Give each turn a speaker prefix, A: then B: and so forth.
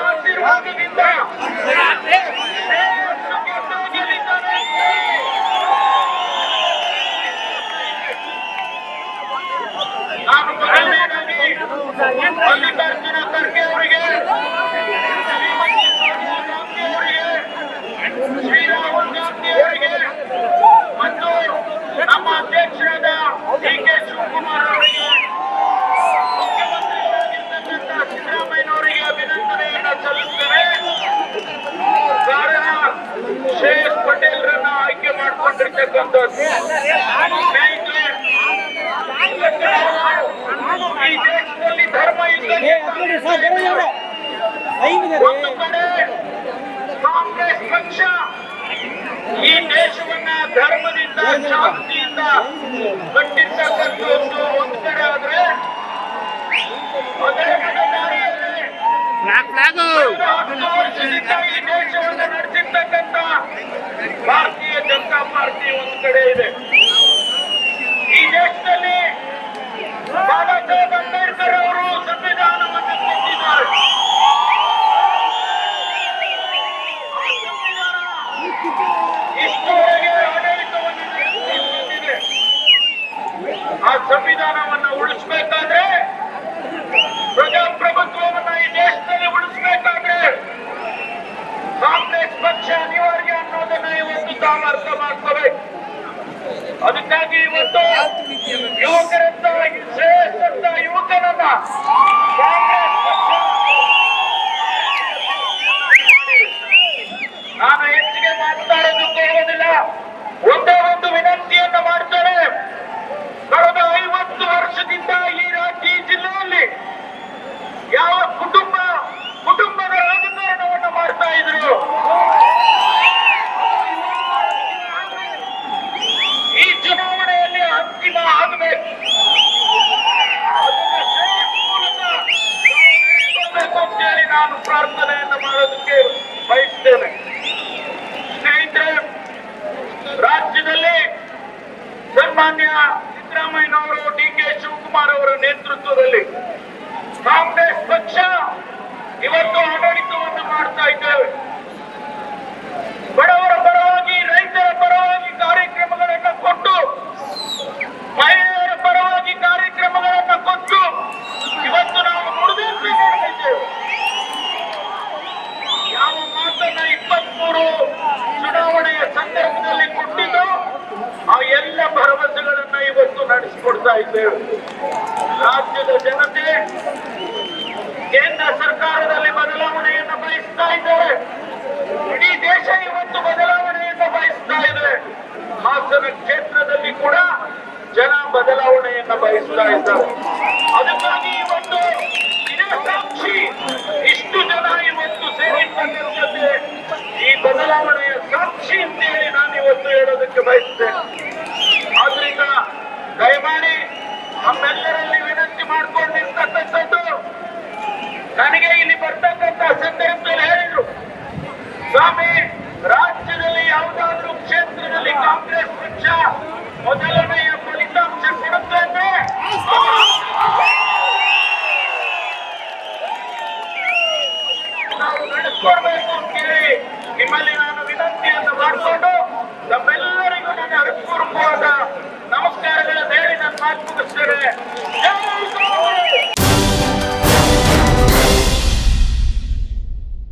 A: ಆಶೀರ್ವಾದದಿಂದ ನಾನು ಮೊದಲನೇದಾಗಿ ಮಲ್ಲಿಕಾರ್ಜುನ ಖರ್ಗೆ ಅವರಿಗೆ, ಶ್ರೀಮತಿ ಸೋನಿಯಾ ಗಾಂಧಿ ಅವರಿಗೆ, ಶ್ರೀ ರಾಹುಲ್ ಗಾಂಧಿ ಅವರಿಗೆ ಮತ್ತು ನಮ್ಮ ಅಧ್ಯಕ್ಷರಾದ ಡಿ.ಕೆ. ಶಿವಕುಮಾರ್ ಅವರಿಗೆ, ಮುಖ್ಯಮಂತ್ರಿಗಳಾಗಿರ್ತಕ್ಕಂಥ ಸಿದ್ದರಾಮಯ್ಯನವರಿಗೆ ಅಭಿನಂದನೆಯನ್ನ ಸಲ್ಲಿಸುತ್ತೇನೆ. ಕಾರಣ ಶ್ರೇಯಸ್ ಪಟೇಲ್ರನ್ನ ಆಯ್ಕೆ ಮಾಡಿಕೊಂಡಿರ್ತಕ್ಕಂಥದ್ದು. ಈ ದೇಶದಲ್ಲಿ ಧರ್ಮ ಒಂದು ಕಡೆ ಕಾಂಗ್ರೆಸ್ ಪಕ್ಷ ಈ ದೇಶವನ್ನ ಧರ್ಮದಿಂದ ಶಾಂತಿಯಿಂದ ಕಟ್ಟಿರ್ತಕ್ಕಂಥದ್ದು ಒಂದು ಕಡೆ ಆದ್ರೆ, ಅದೇ ದಾರಿಯಲ್ಲಿ 10 ವರ್ಷದಿಂದ ಈ ದೇಶವನ್ನ ನಡೆಸಿರ್ತಕ್ಕಂಥ ಭಾರತೀಯ ಜನತಾ ಪಾರ್ಟಿ ಒಂದು ಕಡೆ ಇದೆ. ಈ ದೇಶದಲ್ಲಿ ಬಾಬಾ ಸಾಹೇಬ್ ಅಂಬೇಡ್ಕರ್ ಅವರು ಸಂವಿಧಾನವನ್ನು ಕೊಟ್ಟಿದ್ದಾರೆ. ಇಷ್ಟುವರೆಗೆ ಆಡಳಿತವನ್ನು ನಡೆಸಿದೆ. ಆ ಸಂವಿಧಾನವನ್ನು ಉಳಿಸಬೇಕಾದ್ರೆ, ಪ್ರಜಾಪ್ರಭುತ್ವವನ್ನು ಈ ದೇಶದಲ್ಲಿ ಉಳಿಸಬೇಕಾದ್ರೆ ಕಾಂಗ್ರೆಸ್ ಪಕ್ಷ ಅನಿವಾರ್ಯ ಅನ್ನೋದನ್ನ ಇವತ್ತು ತಾವು ಅರ್ಥ ಮಾಡ್ಕೋಬೇಕು. ಅದಕ್ಕಾಗಿ ಇವತ್ತು ಯುವಕರಂತ ಶ್ರೇಷ್ಠ ಯುವಕರನ್ನ ಕಾಂಗ್ರೆಸ್ ಪಕ್ಷ, ನಾನು ಹೆಚ್ಚಿಗೆ ಮಾತನಾಡೋದಕ್ಕೆ ಹೋಗೋದಿಲ್ಲ. ಒಂದೇ ಒಂದು ವಿನಂತಿಯನ್ನ ಮಾಡ್ತಾರೆ. ಕಳೆದ 50 ವರ್ಷದಿಂದ ಈ ಜಿಲ್ಲೆಯಲ್ಲಿ ಯಾವ ಕುಟುಂಬದ ರಾಜಕಾರಣವನ್ನು ಮಾಡ್ತಾ ಇದ್ರು. ಈ ಚುನಾವಣೆಯಲ್ಲಿ ಅಂತಿಮ ಆಗಬೇಕು, ಅದನ್ನ ಮೂಲಕ ನಡೆಸಬೇಕು ಅಂತೇಳಿ ನಾನು ಪ್ರಾರ್ಥನೆಯನ್ನು ಮಾಡೋದಕ್ಕೆ ಬಯಸ್ತೇನೆ. ಸ್ನೇಹಿತರೆ, ರಾಜ್ಯದಲ್ಲಿ ಸನ್ಮಾನ್ಯ ಸಿದ್ದರಾಮಯ್ಯನವರು, ಡಿ.ಕೆ. ಶಿವಕುಮಾರ್ ಅವರ ನೇತೃತ್ವದಲ್ಲಿ ಕಾಂಗ್ರೆಸ್ ಪಕ್ಷ ಇವತ್ತು ಆಡಳಿತವನ್ನು ಮಾಡ್ತಾ ಇದ್ದೇವೆ. ಬಡವರ ಪರವಾಗಿ, ರೈತರ ಪರವಾಗಿ ಕಾರ್ಯಕ್ರಮಗಳನ್ನು ಕೊಟ್ಟು, ಮಹಿಳೆಯರ ಪರವಾಗಿ ಕಾರ್ಯಕ್ರಮಗಳನ್ನು ಕೊಟ್ಟು ಇವತ್ತು ನಾವು ನುಡಿದಂತೆ ನಡೆದಿದ್ದೇವೆ. ಯಾವ ಮಾತನ್ನ 23 ಚುನಾವಣೆಯ ಸಂದರ್ಭದಲ್ಲಿ ಕೊಟ್ಟಿದ್ದು ಆ ಎಲ್ಲ ಭರವಸೆಗಳನ್ನ ಇವತ್ತು ನಡೆಸಿಕೊಡ್ತಾ ಇದ್ದೇವೆ. ರಾಜ್ಯದ ಜನತೆ ಕೇಂದ್ರ ಸರ್ಕಾರದಲ್ಲಿ ಬದಲಾವಣೆಯನ್ನು ಬಯಸ್ತಾ ಇದ್ದೇವೆ. ಇಡೀ ದೇಶ ಇವತ್ತು ಬದಲಾವಣೆಯನ್ನು ಬಯಸ್ತಾ ಇದೆ. ಹಾಸನ ಕ್ಷೇತ್ರದಲ್ಲಿ ಕೂಡ ಜನ ಬದಲಾವಣೆಯನ್ನು ಬಯಸ್ತಾ ಇದ್ದಾರೆ. ಅದಕ್ಕಾಗಿ ಇವತ್ತು ಇದೇ ಸಾಕ್ಷಿ, ಇಷ್ಟು ಜನ ಇವತ್ತು ಸೇರಿರ್ತಕ್ಕಂಥದ್ದೇ ಈ ಬದಲಾವಣೆಯ ಸಾಕ್ಷಿ ಅಂತೇಳಿ ನಾನು ಇವತ್ತು ಹೇಳೋದಕ್ಕೆ ಬಯಸ್ತೇನೆ. ಆದ್ರಿಂದ ದಯಮಾಡಿ ನಮ್ಮೆಲ್ಲರಲ್ಲಿ ವಿನಂತಿ ಮಾಡಿಕೊಂಡಿರ್ತಕ್ಕಂಥದ್ದು, ನನಗೆ ಇಲ್ಲಿ ಬರ್ತಕ್ಕಂಥ ಸಂದರ್ಭದಲ್ಲಿ ಹೇಳಿದ್ರು, ಸ್ವಾಮಿ, ರಾಜ್ಯದಲ್ಲಿ ಯಾವುದಾದ್ರೂ ಕ್ಷೇತ್ರದಲ್ಲಿ ಕಾಂಗ್ರೆಸ್ ಪಕ್ಷ ಮೊದಲನೆಯ ಫಲಿತಾಂಶ ಕೊಡುತ್ತೆ ಅಂದ್ರೆ ನಾವು ನಡೆಸ್ಕೊಡ್ಬೇಕು ಅಂತೇಳಿ ನಿಮ್ಮಲ್ಲಿ ನಾನು ವಿನಂತಿಯನ್ನು ಮಾಡಿಕೊಂಡು ನಮ್ಮೆಲ್ಲರಿಗೂ ನನ್ನ ಹೃತ್ಪೂರ್ವಕವಾದ ನಮಸ್ಕಾರಗಳನ್ನು ಹೇಳಿ ನನ್ನ ಮಾತು ಮುಗಿಸ್ತೇನೆ.